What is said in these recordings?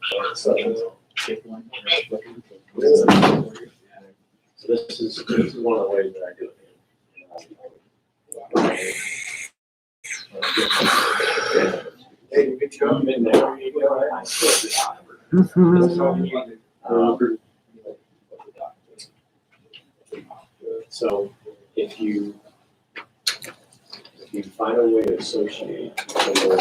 So this is one of the ways that I do it. Hey, you get your in there. So if you find a way to associate the word,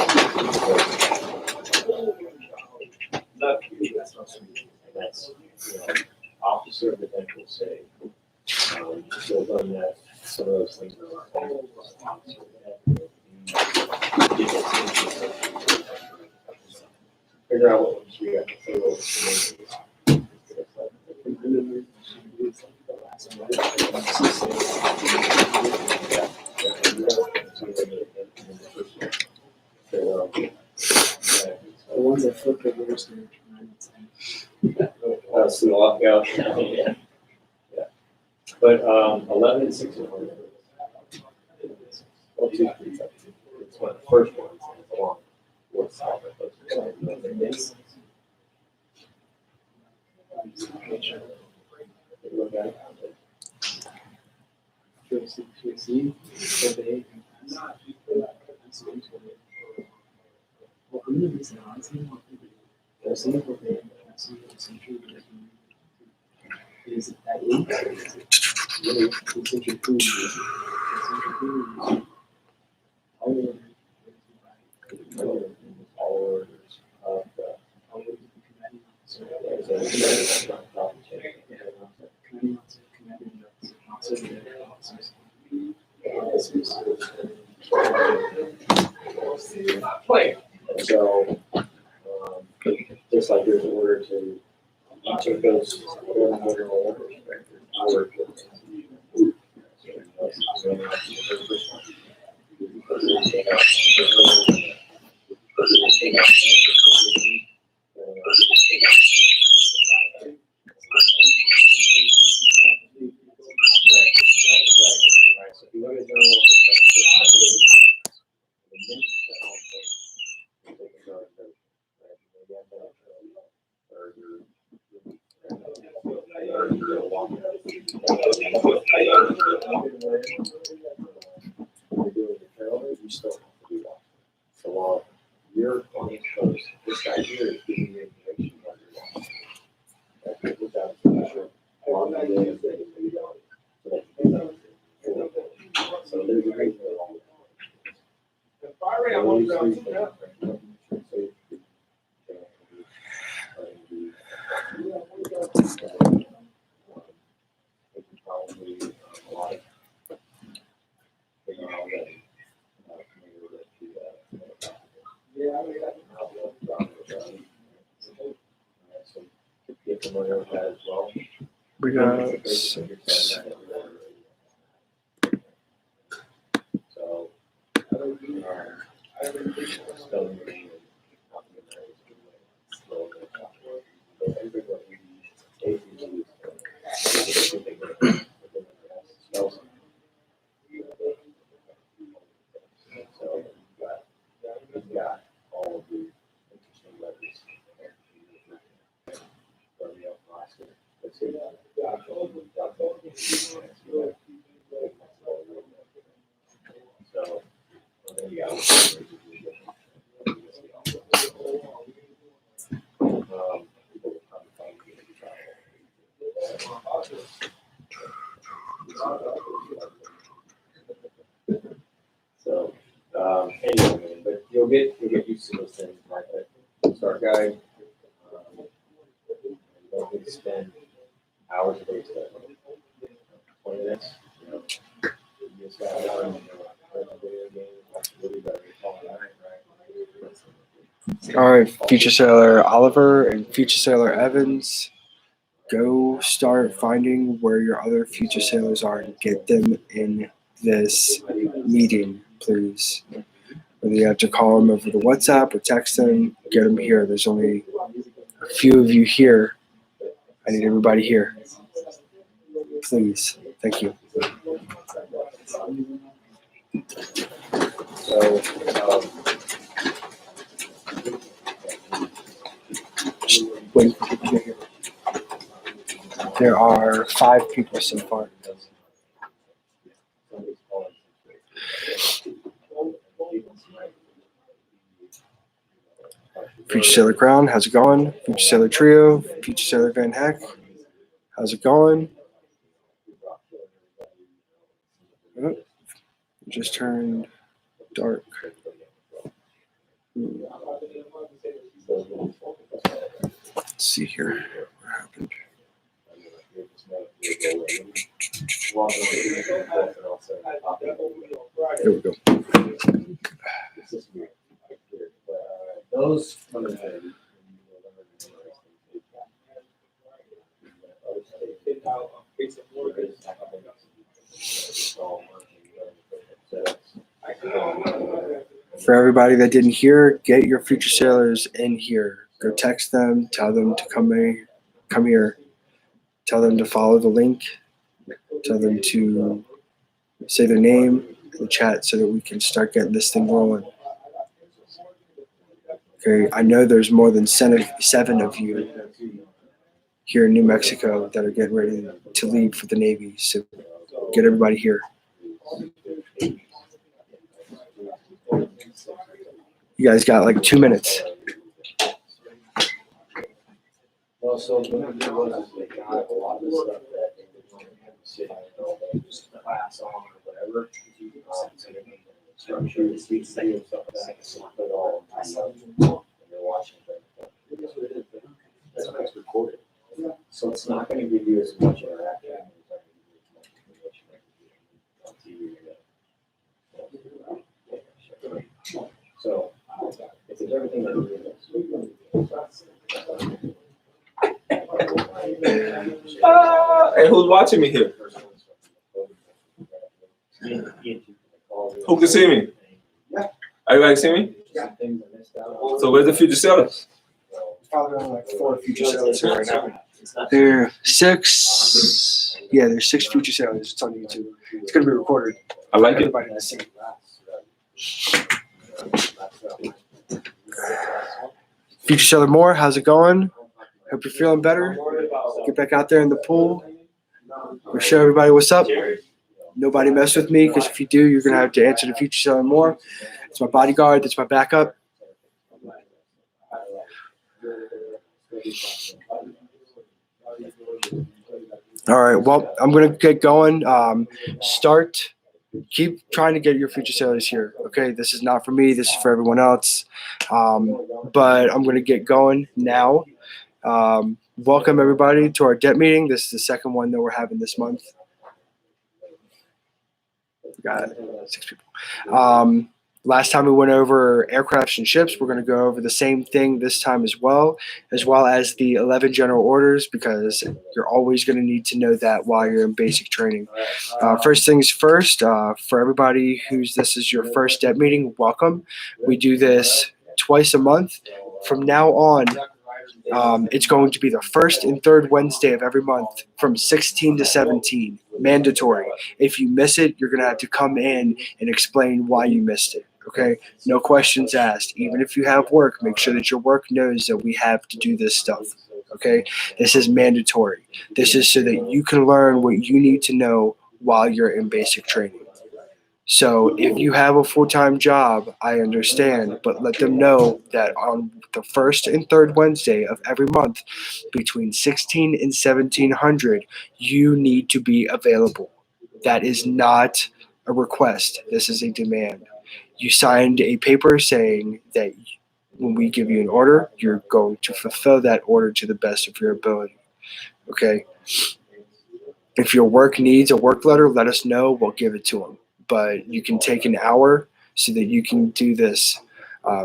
that's officer of the bench will say, so then that some of those things are figure out what ones we got to The ones that flip the reverse are 9 see a lot, yeah. But 11 and 6 are hard. Well, 2, 3, 7. It's one of the first ones. It's a long fourth side, but those are look at it. Is it that eight? Really, centrifuge. All orders of the So, just like there's an order to each of those orders, So you're on the coast, this guy here is giving you information about your life. So there's a reason for all Get familiar with that as well. We got 6. So, we've got all of the interesting letters. Let's see. So, there you go. People will come find you. So, anyway, but you'll get used to those things, right? Like start guide. You don't need to spend hours a day studying. 20 minutes. You just got done. Play a video game, watch a movie, better call it right. All right, Future Sailor Oliver and Future Sailor Evans, go start finding where your other Future Sailors are and get them in this meeting, please. Whether you have to call them over the WhatsApp or text them, get them here. There's only a few of you here. I need everybody here. Please. Thank you. So, waiting for people to get here. There are 5 people so far. Future Sailor Crown, how's it going? Future Sailor Trio, Future Sailor Van Heck, how's it going? Oh, it just turned dark. Let's see here. What happened? There we go. Those For everybody that didn't hear, get your future sailors in here. Go text them, tell them to come here. Tell them to follow the link. Tell them to say their name in the chat so that we can start getting this thing rolling. Okay, I know there's more than 7 of you here in New Mexico that are getting ready to leave for the Navy. So get everybody here. You guys got like 2 minutes. well, so what there was is they got a lot of stuff that just class on or whatever. So they made the structure, the speech and stuff like that. So put all and they're watching it. That's why it's recorded. So it's not going to give you as much interaction. On TV. So it's everything that Hey, who's watching me here? Who can see me? Everybody see me? So where's the future sellers? Probably only like 4 future sailors here right now. There are 6. Yeah, there's 6 future sailors. It's on YouTube. It's gonna be recorded. I like it. Everybody to see. Future Sailor Moore, how's it going? Hope you're feeling better. Get back out there in the pool. We'll show everybody what's up. Nobody mess with me, because if you do, you're gonna have to answer to Future Sailor Moore. It's my bodyguard. That's my backup. All right. Well, I'm gonna get going. Keep trying to get your future sailors here. Okay. This is not for me. This is for everyone else. But I'm gonna get going now. Welcome everybody to our debt meeting. This is the second one that we're having this month. We got 6 people. Last time we went over aircrafts and ships. We're going to go over the same thing this time as well as the 11 general orders, because you're always going to need to know that while you're in basic training. First things first, for everybody this is your first debt meeting, welcome. We do this twice a month. From now on, it's going to be the first and third Wednesday of every month from 16 to 17, mandatory. If you miss it, you're going to have to come in and explain why you missed it. Okay, no questions asked. Even if you have work, make sure that your work knows that we have to do this stuff. Okay, this is mandatory. This is so that you can learn what you need to know while you're in basic training. So if you have a full-time job, I understand, but let them know that on the first and third Wednesday of every month between 16 and 1700, you need to be available. That is not a request. This is a demand. You signed a paper saying that when we give you an order, you're going to fulfill that order to the best of your ability. Okay? If your work needs a work letter, let us know. We'll give it to them. But you can take an hour so that you can do this,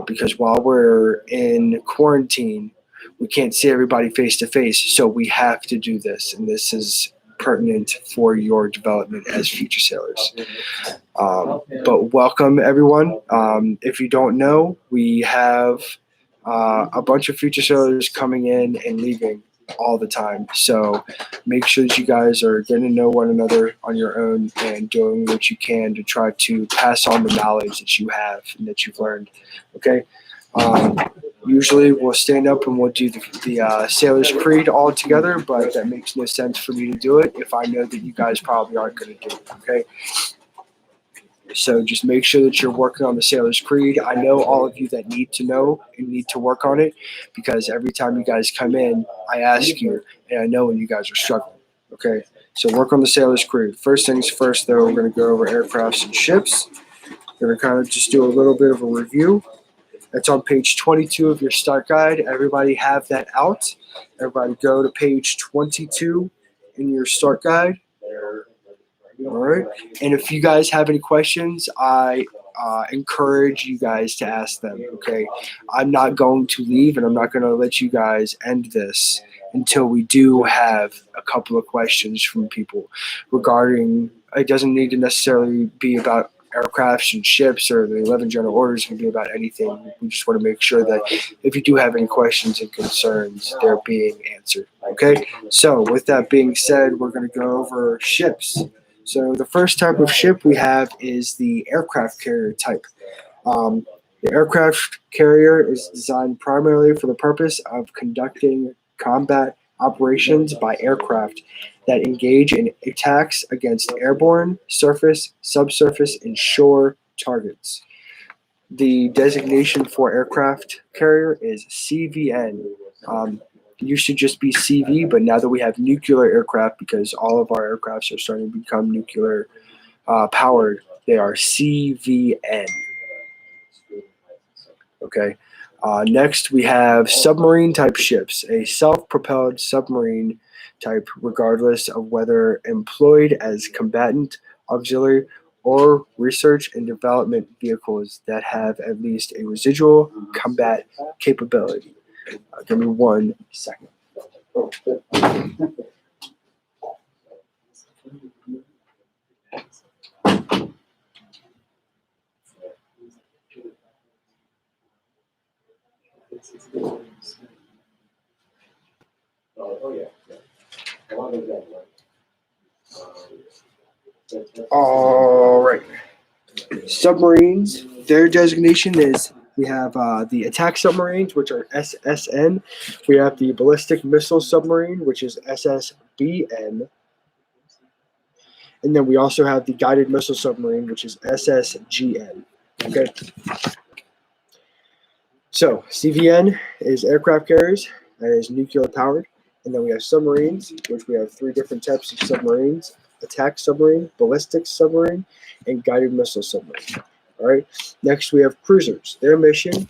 because while we're in quarantine, we can't see everybody face to face. So we have to do this. And this is pertinent for your development as future sailors. But welcome everyone. If you don't know, we have a bunch of future sailors coming in and leaving all the time. So make sure that you guys are getting to know one another on your own and doing what you can to try to pass on the knowledge that you have and that you've learned. Okay. Usually we'll stand up and we'll do the Sailor's Creed all together, but that makes no sense for me to do it if I know that you guys probably aren't going to do it, okay? So just make sure that you're working on the Sailor's Creed. I know all of you that need to know and need to work on it because every time you guys come in, I ask you, and I know when you guys are struggling, okay? So work on the Sailor's Creed. First things first, though, we're going to go over aircrafts and ships. We're going to kind of just do a little bit of a review. That's on page 22 of your start guide. Everybody have that out. Everybody go to page 22 in your start guide. All right. And if you guys have any questions, I encourage you guys to ask them. Okay. I'm not going to leave, and I'm not going to let you guys end this until we do have a couple of questions from people regarding. It doesn't need to necessarily be about aircrafts and ships or the 11 general orders. Can be about anything. We just want to make sure that if you do have any questions and concerns, they're being answered. Okay. So with that being said, we're going to go over ships. So the first type of ship we have is the aircraft carrier type. The aircraft carrier is designed primarily for the purpose of conducting combat operations by aircraft that engage in attacks against airborne, surface, subsurface, and shore targets. The designation for aircraft carrier is CVN. It used to just be CV, but now that we have nuclear aircraft, because all of our aircrafts are starting to become nuclear powered, they are CVN. Okay. Next, we have submarine type ships, a self-propelled submarine type, regardless of whether employed as combatant, auxiliary, or research and development vehicles that have at least a residual combat capability. Give me 1 second. Oh, yeah. A lot of that, All right. Submarines, their designation is we have the attack submarines, which are SSN. We have the ballistic missile submarine, which is SSBN. And then we also have the guided missile submarine, which is SSGN. Okay. So CVN is aircraft carriers, that is nuclear powered. And then we have submarines, which we have 3 different types of submarines: attack submarine, ballistic submarine, and guided missile submarine. All right. Next, we have cruisers. Their mission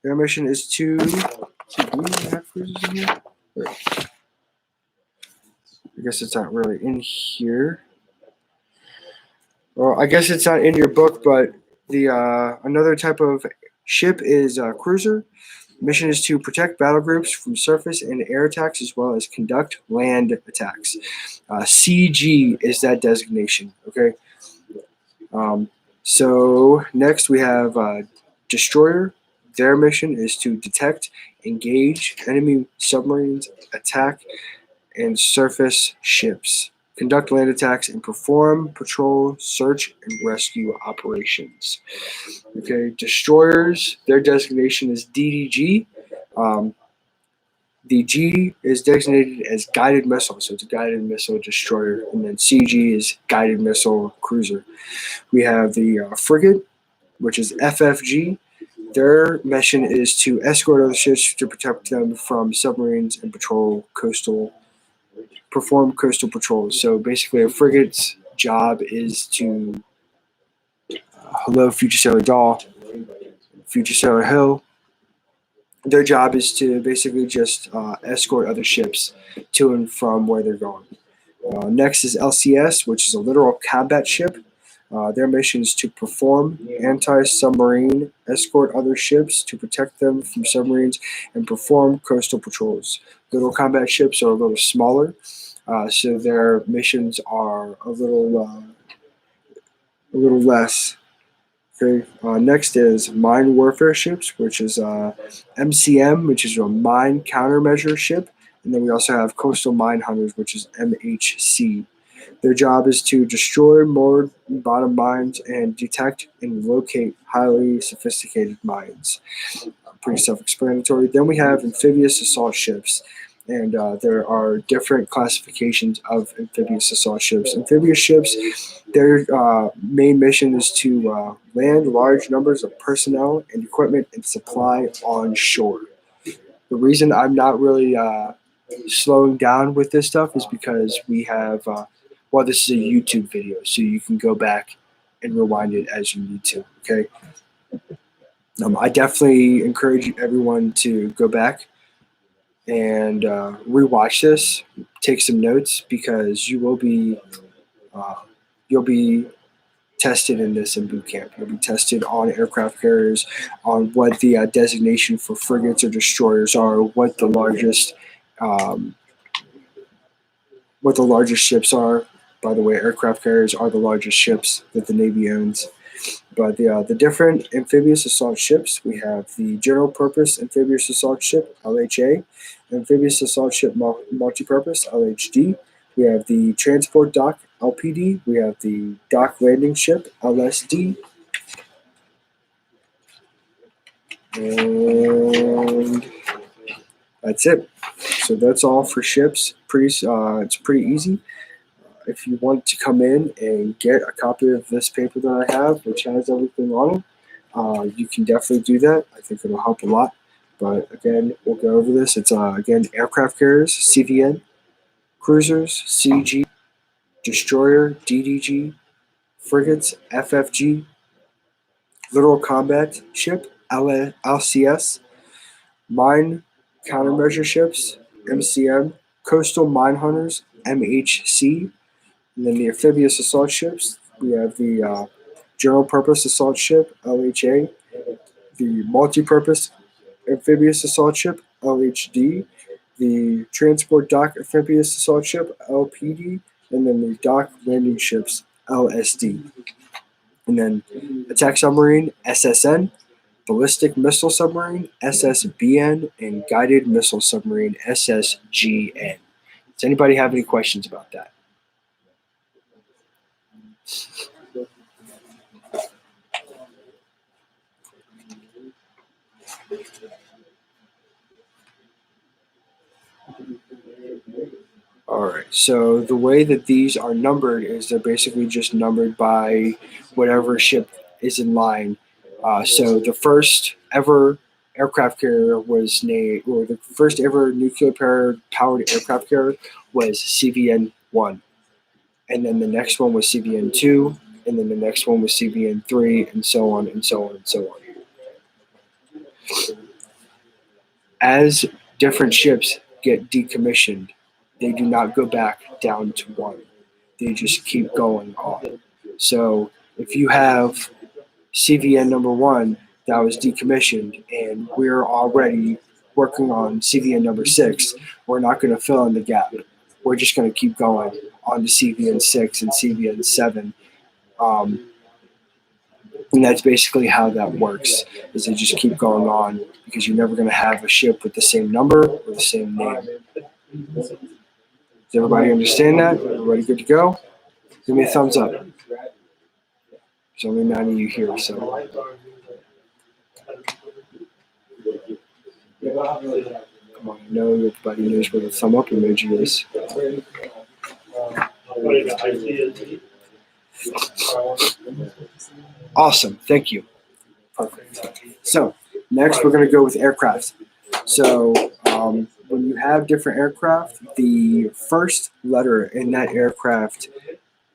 is to. Do we have cruisers in here? Right. I guess it's not really in here. Well, I guess it's not in your book, but the another type of ship is a cruiser. Mission is to protect battle groups from surface and air attacks, as well as conduct land attacks. CG is that designation. Okay. So next we have destroyer. Their mission is to detect, engage enemy submarines, attack, and surface ships, conduct land attacks, and perform patrol, search, and rescue operations. Okay, destroyers, their designation is DDG. The G is designated as guided missile, so it's a guided missile destroyer, and then CG is guided missile cruiser. We have the frigate, which is FFG. Their mission is to escort other ships to protect them from submarines and perform coastal patrols. So basically, a frigate's job is to hello, Future Sailor Doll, Future Sailor Hill. Their job is to basically just escort other ships to and from where they're going. Next is LCS, which is a littoral combat ship. Their mission is to perform anti-submarine, escort other ships to protect them from submarines, and perform coastal patrols. Littoral combat ships are a little smaller, so their missions are a little less. Okay. Next is mine warfare ships, which is MCM, which is a mine countermeasure ship, and then we also have coastal mine hunters, which is MHC. Their job is to destroy moored bottom mines and detect and locate highly sophisticated mines. Pretty self-explanatory. Then we have amphibious assault ships, and there are different classifications of amphibious assault ships. Amphibious ships, their main mission is to land large numbers of personnel and equipment and supply on shore. The reason I'm not really slowing down with this stuff is because we have, this is a YouTube video, so you can go back and rewind it as you need to, okay? I definitely encourage everyone to go back and rewatch this, take some notes, because you'll be tested in this in boot camp. You'll be tested on aircraft carriers, on what the designation for frigates or destroyers are, what the largest ships are. By the way, aircraft carriers are the largest ships that the Navy owns. But the different amphibious assault ships, we have the General Purpose Amphibious Assault Ship, LHA, Amphibious Assault Ship Multipurpose, LHD. We have the Transport Dock, LPD. We have the Dock Landing Ship, LSD. And that's it. So that's all for ships. It's pretty easy. If you want to come in and get a copy of this paper that I have, which has everything on it, you can definitely do that. I think it'll help a lot. But again, we'll go over this. It's again, aircraft carriers, CVN, cruisers, CG, destroyer, DDG, frigates, FFG, littoral combat ship, LCS, mine countermeasure ships, MCM, coastal mine hunters, MHC. And then the amphibious assault ships, we have the General Purpose Assault Ship, LHA, the Multi-Purpose Amphibious Assault Ship, LHD, the Transport Dock Amphibious Assault Ship, LPD, and then the Dock Landing Ships, LSD. And then Attack Submarine, SSN, Ballistic Missile Submarine, SSBN, and Guided Missile Submarine, SSGN. Does anybody have any questions about that? All right, so the way that these are numbered is they're basically just numbered by whatever ship is in line. So the first ever aircraft carrier was named, or the first ever nuclear-powered aircraft carrier was CVN-1. And then the next one was CVN-2, and then the next one was CVN-3, and so on and so on and so on. As different ships get decommissioned, they do not go back down to one. They just keep going on. So if you have CVN number 1 that was decommissioned and we're already working on CVN number 6, we're not going to fill in the gap. We're just going to keep going on to CVN 6 and CVN 7. And that's basically how that works, is they just keep going on, because you're never going to have a ship with the same number or the same name. Does everybody understand that? Everybody good to go? Give me a thumbs up. There's only 9 of you here, so. Come on, I know everybody knows where the thumb up emoji is. Awesome, thank you. Perfect. So next we're going to go with aircraft. So when you have different aircraft, the first letter in that aircraft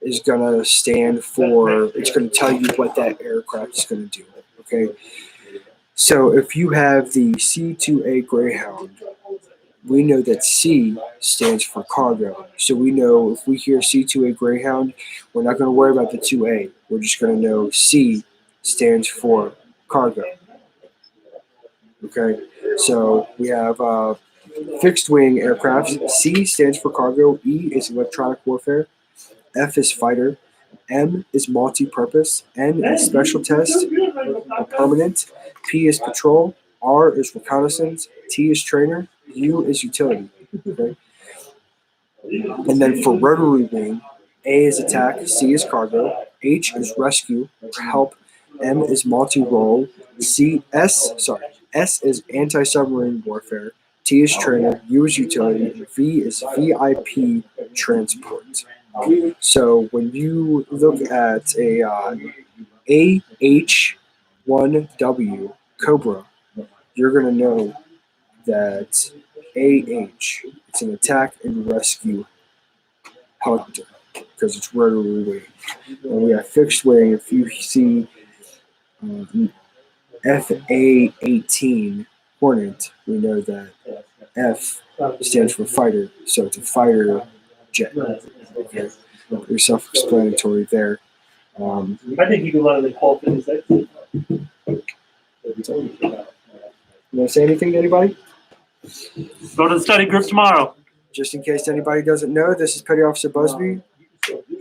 is going to stand for, it's going to tell you what that aircraft is going to do, okay? So if you have the C2A Greyhound, we know that C stands for cargo. So we know if we hear C2A Greyhound, we're not going to worry about the 2A. We're just going to know C stands for cargo. Okay, so we have fixed wing aircraft. C stands for cargo. E is electronic warfare. F is fighter. M is multi-purpose. N is special test or permanent. P is patrol. R is reconnaissance. T is trainer. U is utility. Okay? And then for rotary wing, A is attack, C is cargo, H is rescue or help, M is multi-role, S is anti-submarine warfare, T is trainer, U is utility, and V is VIP transport. So when you look at a AH-1W Cobra, you're going to know that AH, it's an attack and rescue helicopter because it's rotary wing. And we have fixed wing. If you see FA-18 Hornet, we know that F stands for fighter, so it's a fighter jet. Okay. Pretty self-explanatory there. I think you can let them call things that. You want to say anything to anybody? Go to the study group tomorrow. Just in case anybody doesn't know, this is Petty Officer Busby.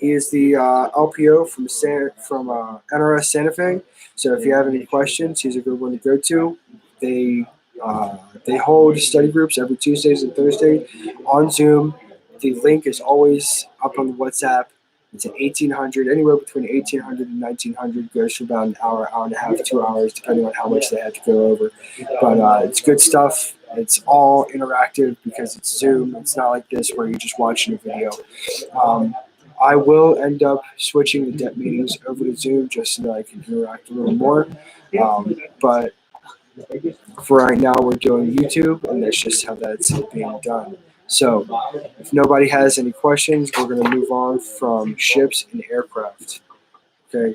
He is the LPO from NRS Santa Fe. So if you have any questions, he's a good one to go to. They hold study groups every Tuesdays and Thursdays on Zoom. The link is always up on the WhatsApp. It's at 1800, anywhere between 1800 and 1900. Goes for about an hour, hour and a half, 2 hours, depending on how much they have to go over. But it's good stuff. It's all interactive because it's Zoom. It's not like this where you're just watching a video. I will end up switching the DEP meetings over to Zoom just so that I can interact a little more. But for right now, we're doing YouTube, and that's just how that's being done. So if nobody has any questions, we're going to move on from ships and aircraft. Okay.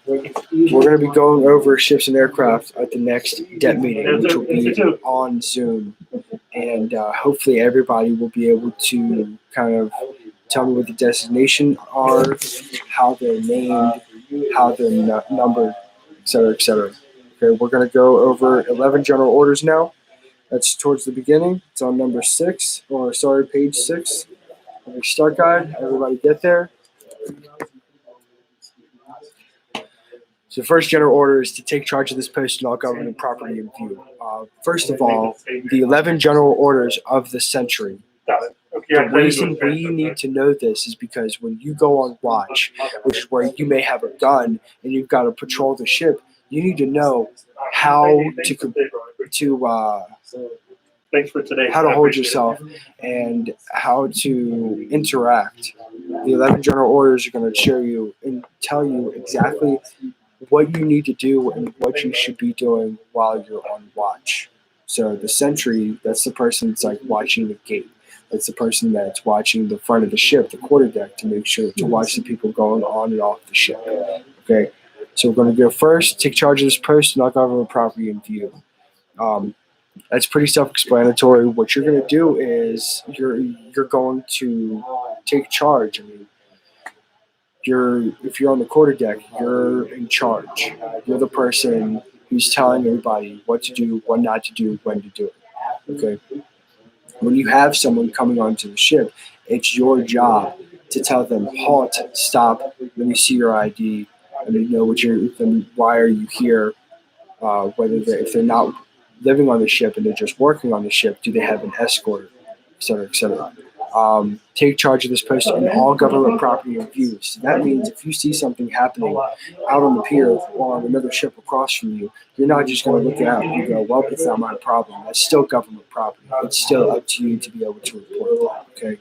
We're going to be going over ships and aircraft at the next DEP meeting, which will be on Zoom. And hopefully everybody will be able to kind of tell me what the designation are, how they're named, how they're numbered, et cetera, et cetera. Okay, we're going to go over 11 general orders now. That's towards the beginning. It's on number 6, or sorry, page 6 of your start guide. Everybody get there. So the first general order is to take charge of this post and all government property in view. First of all, the 11 general orders of the century. Got it. Okay, The reason we need to know this is because when you go on watch, which is where you may have a gun and you've got to patrol the ship, you need to know how Thanks for today. how to hold yourself and how to interact. The 11 general orders are going to show you and tell you exactly what you need to do and what you should be doing while you're on watch. So the sentry, that's the person that's like watching the gate. That's the person that's watching the front of the ship, the quarterdeck, to make sure to watch the people going on and off the ship. Okay, so we're going to go first. Take charge of this post and all government property in view. That's pretty self-explanatory. What you're going to do is you're going to take charge. I mean, if you're on the quarterdeck, you're in charge. You're the person who's telling everybody what to do, what not to do, when to do it. Okay. When you have someone coming onto the ship, it's your job to tell them halt, stop. When you see your ID, and you know why are you here. If they're not living on the ship and they're just working on the ship, do they have an escort, et cetera, et cetera. Take charge of this post and all government property in view. So that means if you see something happening out on the pier or on another ship across from you, you're not just going to look out and go, well, it's not my problem. That's still government property. It's still up to you to be able to report that, okay?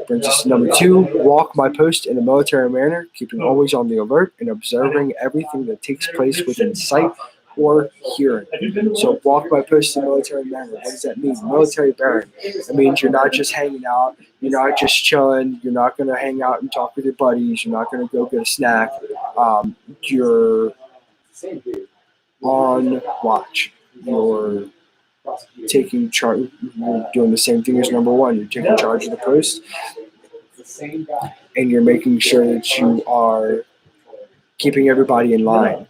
Brings us to number 2, walk my post in a military manner, keeping always on the alert and observing everything that takes place within sight or hearing. So walk by post in military manner. What does that mean? Military bearing. It means you're not just hanging out. You're not just chilling. You're not going to hang out and talk with your buddies. You're not going to go get a snack. You're on watch. You're taking charge. You're doing the same thing as number 1. You're taking charge of the post. And you're making sure that you are keeping everybody in line.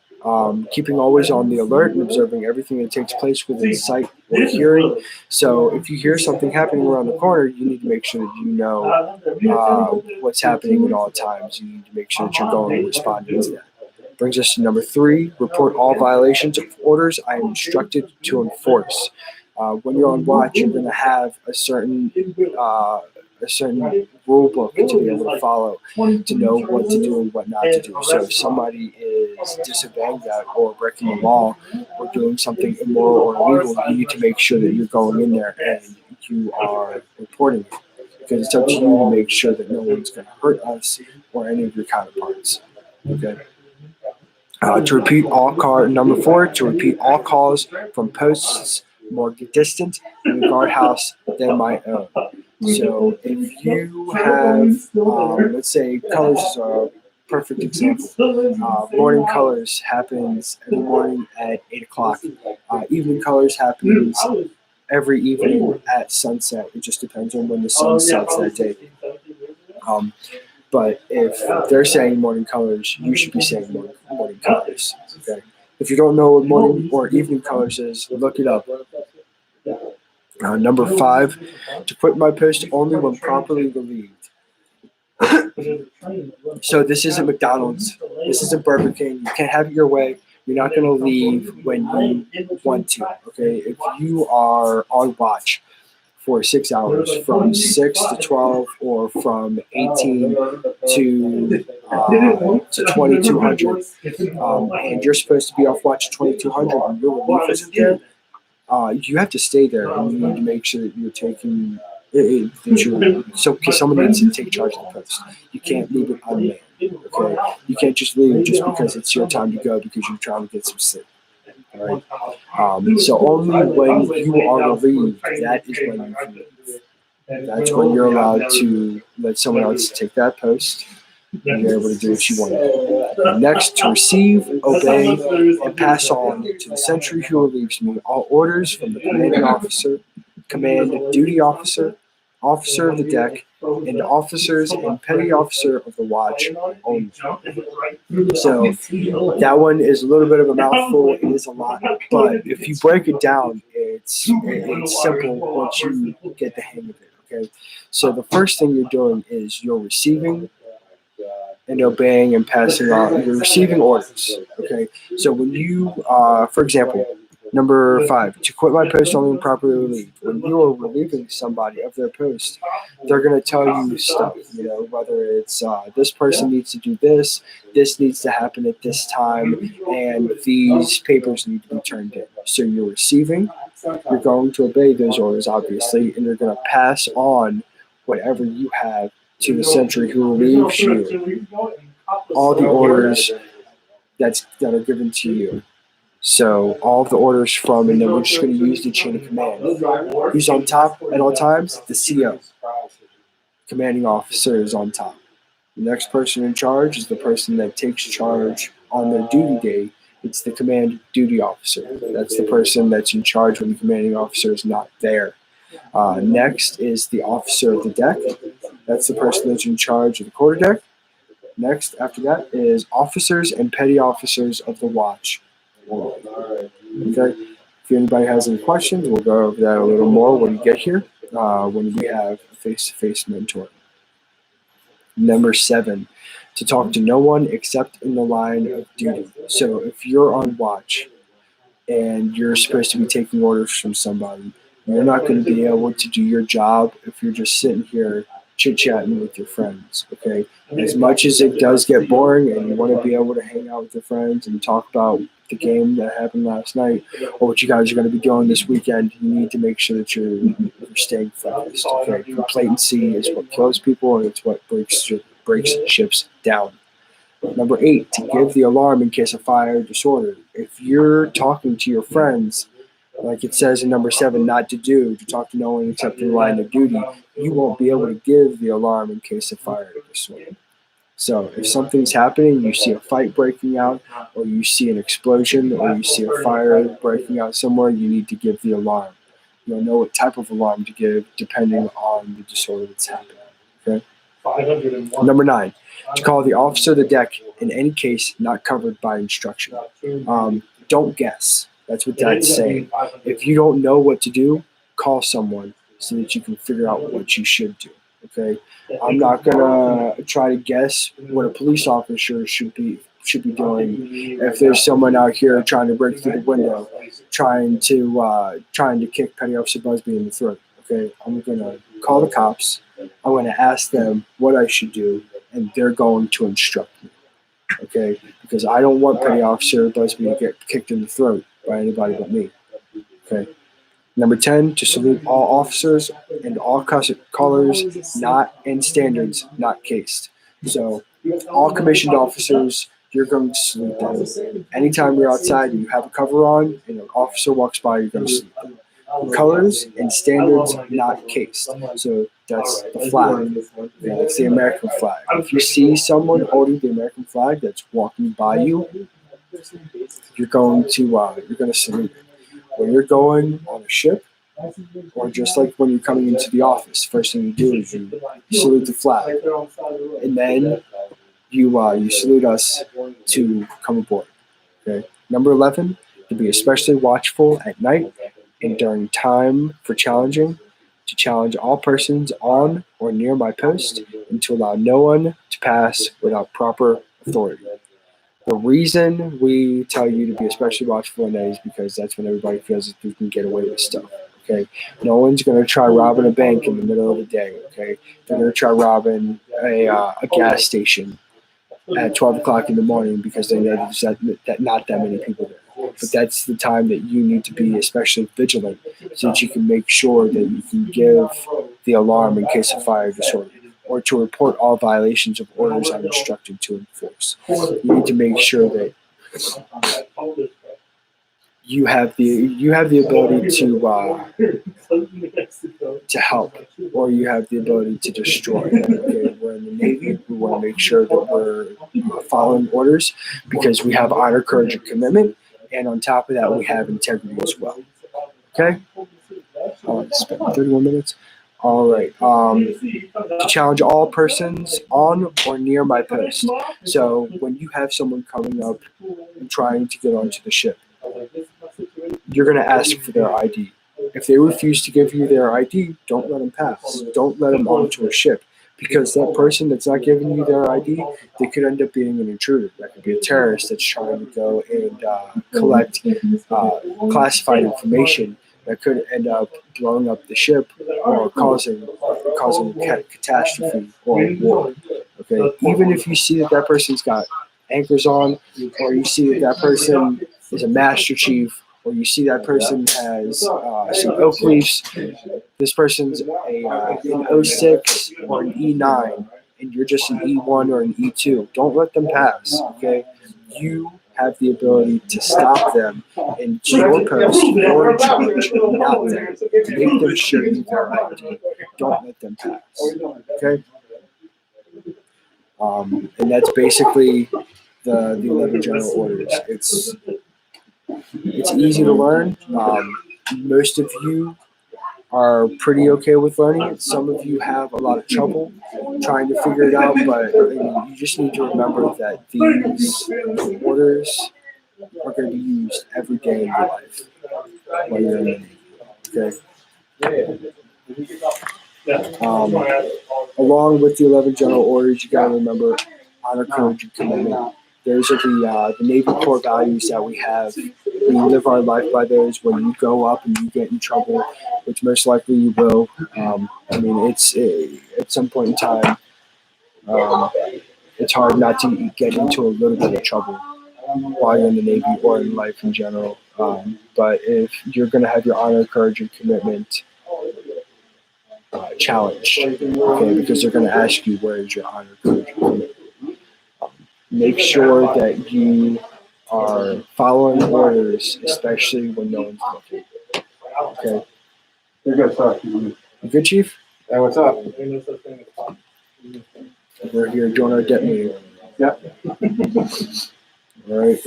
Keeping always on the alert and observing everything that takes place within sight or hearing. So if you hear something happening around the corner, you need to make sure that you know what's happening at all times. You need to make sure that you're going and responding to that. Brings us to number 3, report all violations of orders I am instructed to enforce. When you're on watch, you're going to have a certain rule book to be able to follow, to know what to do and what not to do. So if somebody is disobeying that or breaking the law or doing something immoral or illegal, you need to make sure that you're going in there and you are reporting it. Because it's up to you to make sure that no one's going to hurt us or any of your counterparts. Okay. Number 4, to repeat all calls from posts more distant in the guardhouse than my own. So if you have, let's say, colors is a perfect example. Morning colors happens every morning at 8 o'clock. Evening colors happens every evening at sunset. It just depends on when the sun sets that day. But if they're saying morning colors, you should be saying morning colors. Okay. If you don't know what morning or evening colors is, look it up. Number 5, to quit my post only when properly relieved. So this isn't McDonald's. This isn't Burger King. You can't have it your way. You're not going to leave when you want to. Okay. If you are on watch for 6 hours, from 6 to 12, or from 18 to 2200, and you're supposed to be off watch at 2200, and your relief isn't there, you have to stay there, and you need to make sure that you're taking because someone needs to take charge of the post. You can't leave it unmanned. Okay, you can't just leave just because it's your time to go because you're trying to get some sleep. All right. So only when you are relieved, that is when you can leave. That's when you're allowed to let someone else take that post, and you're able to do what you want to do. Next, to receive, obey, and pass on to the sentry who relieves me all orders from the commanding officer, command duty officer, officer of the deck, and officers and petty officer of the watch only. So that one is a little bit of a mouthful. It is a lot, but if you break it down, it's simple once you get the hang of it. Okay, so the first thing you're doing is you're receiving and obeying and passing on. You're receiving orders. Okay, so when you, for example, number 5, to quit my post only when properly relieved. When you are relieving somebody of their post, they're going to tell you stuff, whether it's this person needs to do this needs to happen at this time, and these papers need to be turned in. So you're receiving, you're going to obey those orders, obviously, and you're going to pass on whatever you have to the sentry who relieves you, all the orders that are given to you. So all of the orders from, and then we're just going to use the chain of command. Who's on top at all times? The CO. Commanding officer is on top. The next person in charge is the person that takes charge on their duty day. It's the command duty officer. That's the person that's in charge when the commanding officer is not there. Next is the officer of the deck. That's the person that's in charge of the quarterdeck. Next, after that, is officers and petty officers of the watch. Okay. If anybody has any questions, we'll go over that a little more when we get here, when we have a face-to-face mentor. Number 7, to talk to no one except in the line of duty. So if you're on watch and you're supposed to be taking orders from somebody, you're not going to be able to do your job if you're just sitting here chit-chatting with your friends, okay? As much as it does get boring and you want to be able to hang out with your friends and talk about the game that happened last night or what you guys are going to be doing this weekend, you need to make sure that you're staying focused, okay? Complacency is what kills people, and it's what breaks ships down. Number 8, to give the alarm in case of fire or disorder. If you're talking to your friends, like it says in number 7, not to do, to talk to no one except in the line of duty, you won't be able to give the alarm in case of fire or disorder. So if something's happening, you see a fight breaking out, or you see an explosion, or you see a fire breaking out somewhere, you need to give the alarm. You'll know what type of alarm to give depending on the disorder that's happening. Okay? Number 9, to call the officer of the deck in any case not covered by instruction. Don't guess. That's what that's saying. If you don't know what to do, call someone so that you can figure out what you should do. Okay, I'm not gonna try to guess what a police officer should be doing. If there's someone out here trying to break through the window, trying to kick Petty Officer Busby in the throat. Okay, I'm gonna call the cops. I'm gonna ask them what I should do, and they're going to instruct me. Okay, because I don't want Petty Officer Busby to get kicked in the throat by anybody but me. Okay. Number 10, to salute all officers and all colors, not and standards, not cased. So, all commissioned officers, you're going to salute them. Anytime you're outside and you have a cover on and an officer walks by, you're going to salute them. Colors and standards, not cased. So, that's the flag. That's the American flag. If you see someone holding the American flag that's walking by you, you're going to salute them. When you're going on a ship, or just like when you're coming into the office, first thing you do is you salute the flag, and then you salute us to come aboard. Okay. Number 11, to be especially watchful at night and during time for challenging, to challenge all persons on or near my post, and to allow no one to pass without proper authority. The reason we tell you to be especially watchful at night is because that's when everybody feels that they can get away with stuff. Okay, no one's gonna try robbing a bank in the middle of the day. Okay, they're gonna try robbing a gas station at 12 o'clock in the morning because they know that not that many people there. But that's the time that you need to be especially vigilant, so that you can make sure that you can give the alarm in case of fire disorder, or to report all violations of orders I'm instructed to enforce. You need to make sure that you have the ability to help, or you have the ability to destroy. Okay? We're in the Navy. We want to make sure that we're following orders because we have honor, courage, and commitment, and on top of that, we have integrity as well. Okay. Spent 31 minutes. All right. To challenge all persons on or near my post. So when you have someone coming up and trying to get onto the ship, you're going to ask for their ID. If they refuse to give you their ID, don't let them pass. Don't let them onto a ship, because that person that's not giving you their ID, they could end up being an intruder. That could be a terrorist that's trying to go and collect classified information that could end up blowing up the ship or causing a catastrophe or a war. Okay, even if you see that person's got anchors on, or you see that person is a master chief, or you see that person has some oak leaves, this person's an 06 or an E9, and you're just an E1 or an E2. Don't let them pass. Okay, you have the ability to stop them and your post, your charge, not them, to make them sure you their ID. Don't let them pass. Okay? And that's basically the 11 general orders. It's easy to learn. Most of you are pretty okay with learning it. Some of you have a lot of trouble trying to figure it out, but you just need to remember that these orders are going to be used every day in your life while you're in the Navy. Okay. Along with the 11 general orders, you got to remember honor, courage, and commitment. Those are the Navy core values that we have. We live our life by those. When you go up and you get in trouble, which most likely you will, it's at some point in time, it's hard not to get into a little bit of trouble while you're in the Navy or in life in general. But if you're going to have your honor, courage, and commitment challenged, okay, because they're going to ask you, where is your honor, courage, and commitment? Make sure that you are following orders, especially when no one's looking. Okay. You're good, sorry. You good, Chief? Hey, what's up? We're here doing our debt meeting. Yep. All right.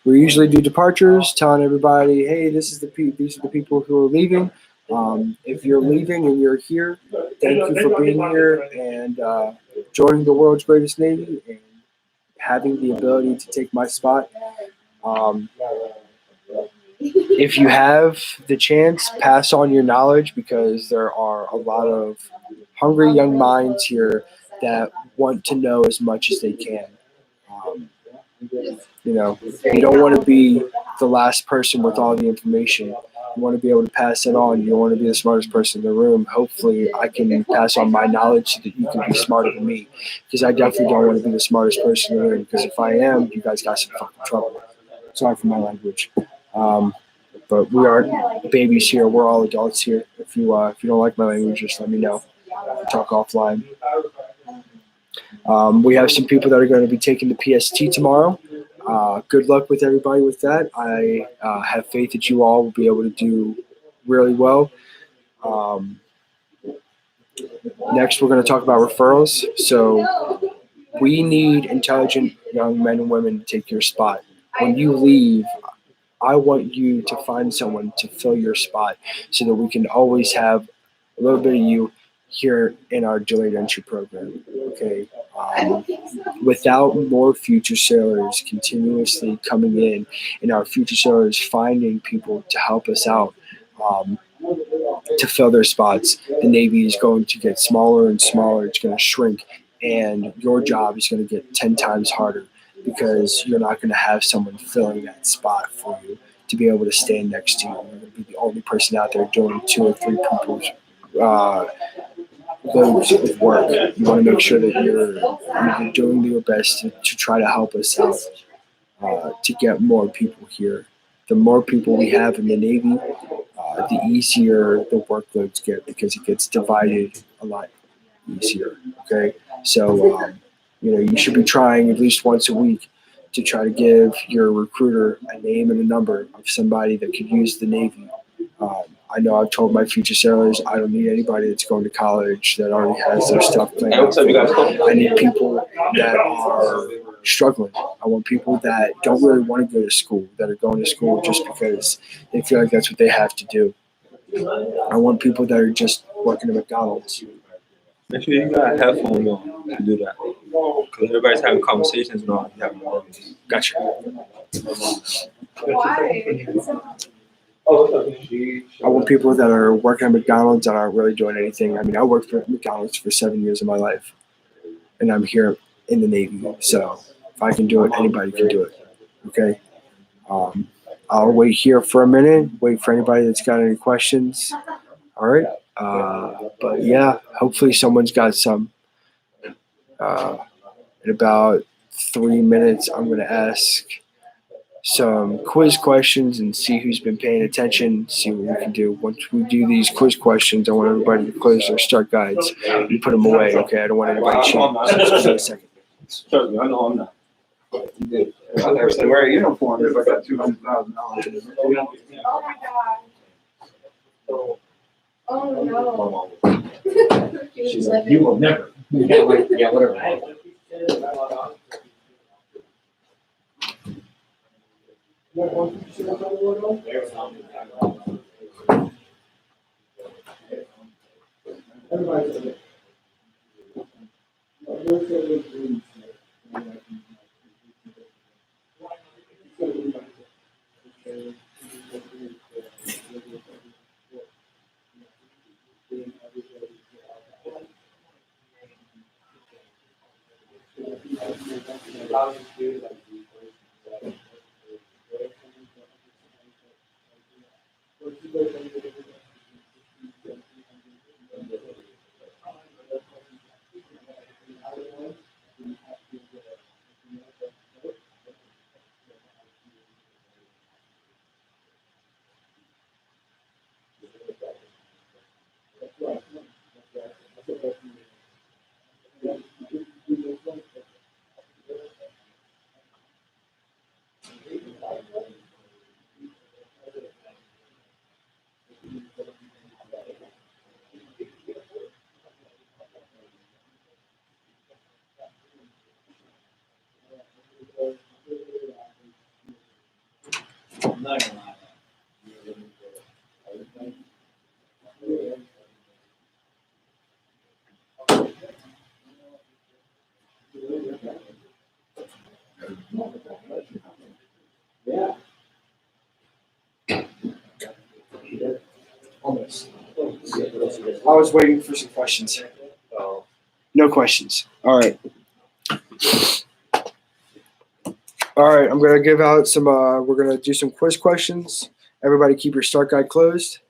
We usually do departures, telling everybody, hey, these are the people who are leaving. If you're leaving and you're here, thank you for being here and joining the world's greatest Navy and having the ability to take my spot. If you have the chance, pass on your knowledge, because there are a lot of hungry young minds here that want to know as much as they can. You don't want to be the last person with all the information. You want to be able to pass it on. You want to be the smartest person in the room. Hopefully, I can pass on my knowledge so that you can be smarter than me. Because I definitely don't want to be the smartest person in the room. Because if I am, you guys got some fucking trouble. Sorry for my language. But we aren't babies here. We're all adults here. If you don't like my language, just let me know. Talk offline. We have some people that are going to be taking the PST tomorrow. Good luck with everybody with that. I have faith that you all will be able to do really well. Next, we're going to talk about referrals. So we need intelligent young men and women to take your spot. When you leave, I want you to find someone to fill your spot so that we can always have a little bit of you here in our delayed entry program. Okay. Without more future sailors continuously coming in and our future sailors finding people to help us out to fill their spots, the Navy is going to get smaller and smaller. It's going to shrink, and your job is going to get 10 times harder because you're not going to have someone filling that spot for you to be able to stand next to you. You're going to be the only person out there doing 2 or 3 people's loads of work. You want to make sure that you're doing your best to try to help us out to get more people here. The more people we have in the Navy, the easier the workloads get because it gets divided a lot easier. Okay, so you should be trying at least once a week to try to give your recruiter a name and a number of somebody that could use the Navy. I know I've told my future sailors I don't need anybody that's going to college that already has their stuff planned out. I need people that are struggling. I want people that don't really want to go to school, that are going to school just because they feel like that's what they have to do. I want people that are just working at McDonald's. Make sure you got headphones on to do that. Because everybody's having conversations now. Gotcha. I want people that are working at McDonald's that aren't really doing anything. I mean, I worked for McDonald's for 7 years of my life, and I'm here in the Navy. So if I can do it, anybody can do it. Okay. I'll wait here for a minute, wait for anybody that's got any questions. All right. But yeah, hopefully someone's got some. In about 3 minutes, I'm going to ask some quiz questions and see who's been paying attention, see what we can do. Once we do these quiz questions, I want everybody to close their start guides and put them away, okay? I don't want anybody cheating. So just give me a second. Trust me, I know I'm not. I never said wear a uniform if I got $200,000. Oh my god. Oh no. She's like, you will never. Yeah, like, yeah, whatever. Almost. I was waiting for some questions. No questions. All right. All right, I'm gonna give out some. We're gonna do some quiz questions. Everybody, keep your start guide closed.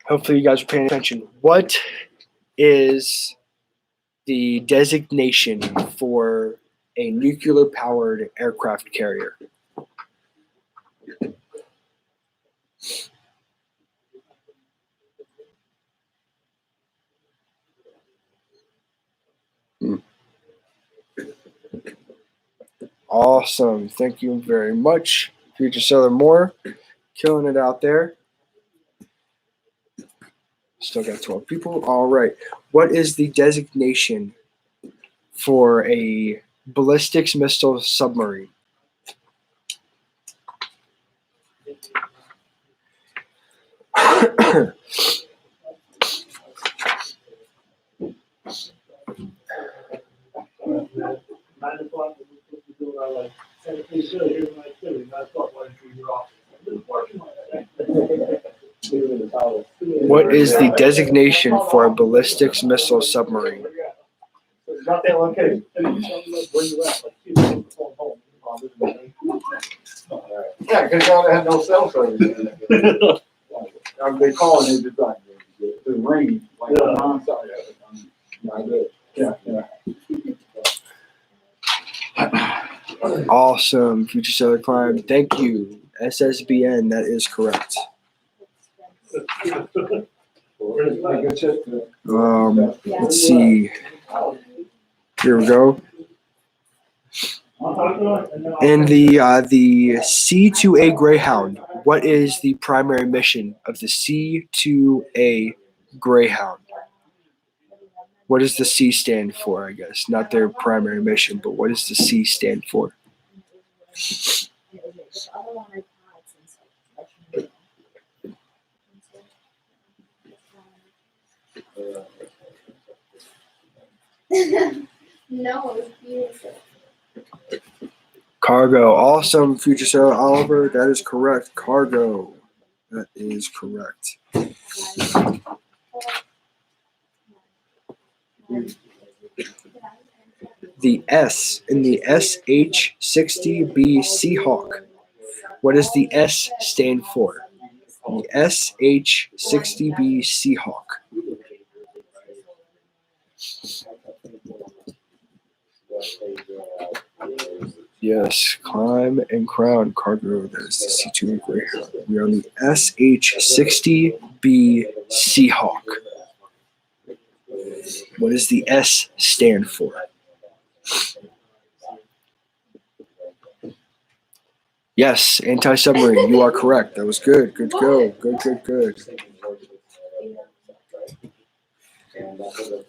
Hopefully, you guys are paying attention. What is the designation for a nuclear-powered aircraft carrier? Awesome. Thank you very much. Future Seller Moore, killing it out there. Still got 12 people. All right. What is the designation for a ballistics missile submarine? What is the designation for a ballistics missile submarine? Got that location. Yeah, because y'all had no cell service. They calling it just like the ring, like nonstop. Yeah, yeah. Awesome, Future Seller Climb. Thank you. SSBN, that is correct. Let's see. Here we go. In the C2A Greyhound, what is the primary mission of the C2A Greyhound? What does the C stand for, I guess? Not their primary mission, but what does the C stand for? No, it's beautiful. Cargo. Awesome, Future Seller Oliver. That is correct. Cargo. That is correct. The S in the SH-60B Seahawk. What does the S stand for? The SH-60B Seahawk. Yes, climb and crown cargo. That is the C2A Greyhound. We are on the SH-60B Seahawk. What does the S stand for? Yes, anti-submarine. You are correct. That was good. Good go. Good.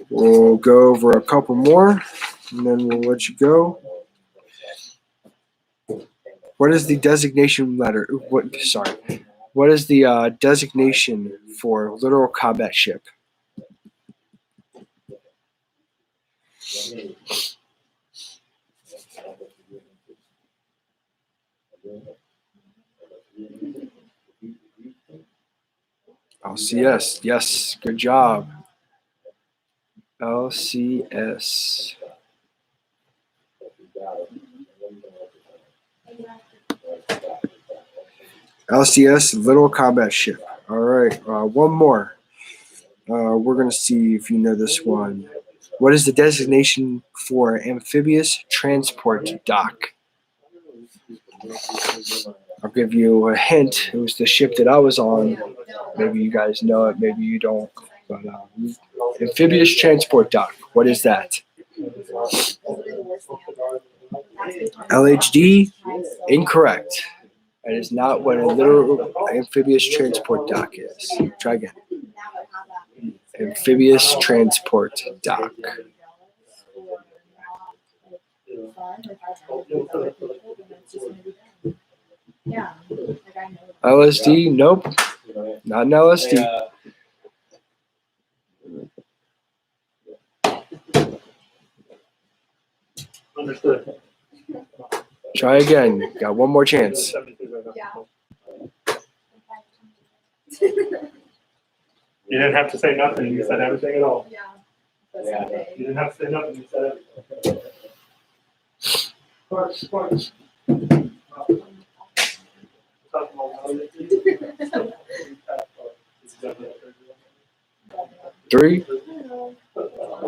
We'll go over a couple more, and then we'll let you go. What is the designation letter? What is the designation for littoral combat ship? LCS. Yes, good job. LCS. LCS, Little Combat Ship. All right, one more. We're going to see if you know this one. What is the designation for amphibious transport dock? I'll give you a hint. It was the ship that I was on. Maybe you guys know it, maybe you don't. But amphibious transport dock. What is that? LHD? Incorrect. That is not what a literal amphibious transport dock is. Try again. Amphibious transport dock. LSD? Nope. Not an LSD. Understood. Try again. Got one more chance. You didn't have to say nothing. You said everything at all. Yeah. You didn't have to say nothing. You said everything. Three,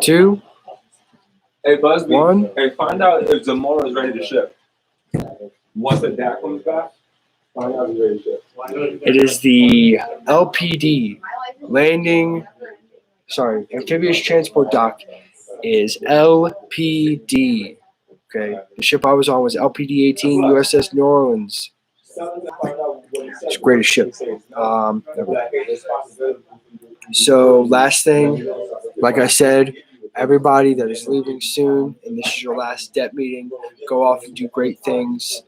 two, Hey, Busby. one. Hey, find out if Zamora is ready to ship. Once the DAC comes back, find out if he's ready to ship. It is the LPD landing. Sorry, amphibious transport dock is LPD. Okay, the ship I was on was LPD 18 USS New Orleans. It's the greatest ship. Ever. So last thing, like I said, everybody that is leaving soon, and this is your last debt meeting, go off and do great things.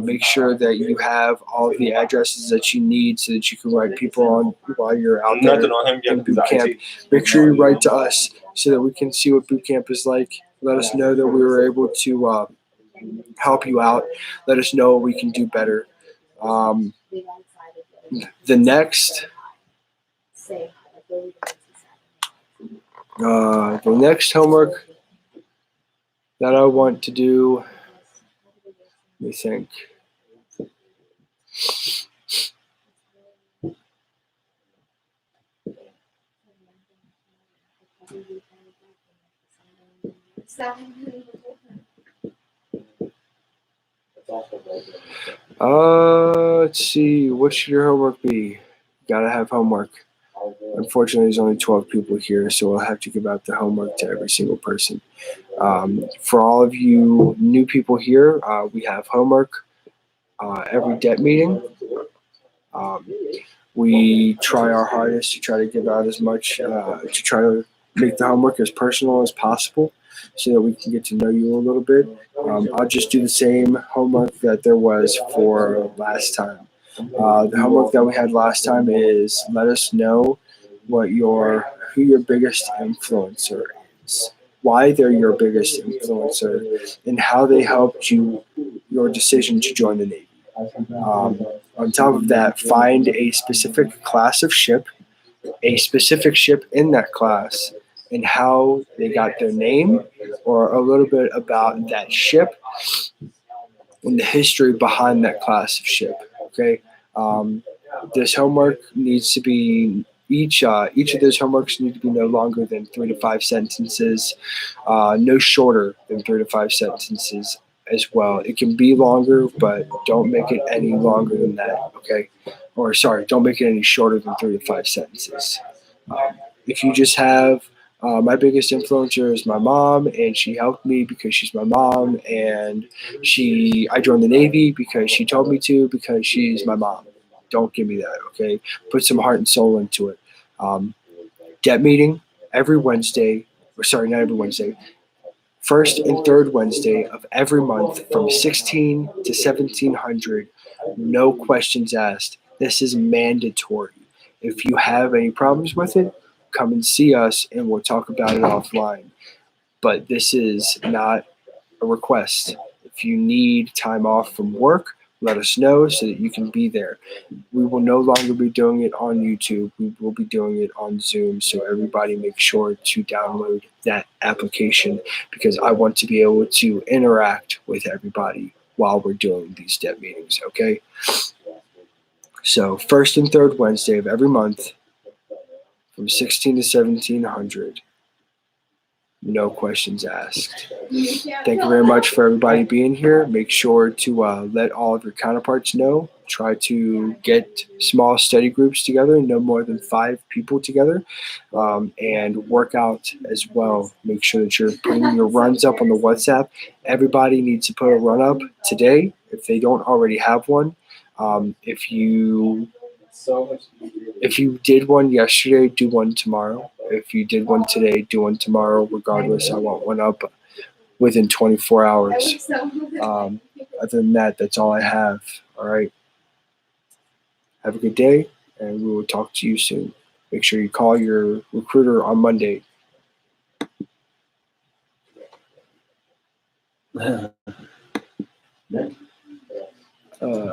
Make sure that you have all of the addresses that you need so that you can write people on while you're out there Nothing on him in yet. boot camp. Make sure you write to us so that we can see what boot camp is like. Let us know that we were able to help you out. Let us know what we can do better. The next homework that I want to do, let me think. Let's see. What should your homework be? Gotta have homework. Unfortunately, there's only 12 people here, so we'll have to give out the homework to every single person. For all of you new people here, we have homework every debt meeting. We try our hardest to try to give out as much, to try to make the homework as personal as possible so that we can get to know you a little bit. I'll just do the same homework that there was for last time. The homework that we had last time is let us know who your biggest influencer is, why they're your biggest influencer, and how they helped your decision to join the Navy. On top of that, find a specific class of ship, a specific ship in that class, and how they got their name, or a little bit about that ship and the history behind that class of ship. Okay, this homework needs to be each of those homeworks need to be no longer than 3 to 5 sentences, no shorter than 3 to 5 sentences as well. It can be longer, but don't make it any longer than that. Okay, or sorry, don't make it any shorter than 3 to 5 sentences. If you just have my biggest influencer is my mom, and she helped me because she's my mom, and I joined the Navy because she told me to, because she's my mom. Don't give me that, okay? Put some heart and soul into it. Debt meeting every Wednesday, or sorry, not every Wednesday, first and third Wednesday of every month from 16 to 1700. No questions asked. This is mandatory. If you have any problems with it, come and see us and we'll talk about it offline. But this is not a request. If you need time off from work, let us know so that you can be there. We will no longer be doing it on YouTube. We will be doing it on Zoom. So everybody make sure to download that application, because I want to be able to interact with everybody while we're doing these debt meetings, okay? So first and third Wednesday of every month from 16 to 1700. No questions asked. Thank you very much for everybody being here. Make sure to let all of your counterparts know. Try to get small study groups together, no more than 5 people together, and work out as well. Make sure that you're putting your runs up on the WhatsApp. Everybody needs to put a run up today if they don't already have one. If you did one yesterday, do one tomorrow. If you did one today, do one tomorrow. Regardless, I want one up within 24 hours. Other than that, that's all I have. All right. Have a good day, and we will talk to you soon. Make sure you call your recruiter on Monday.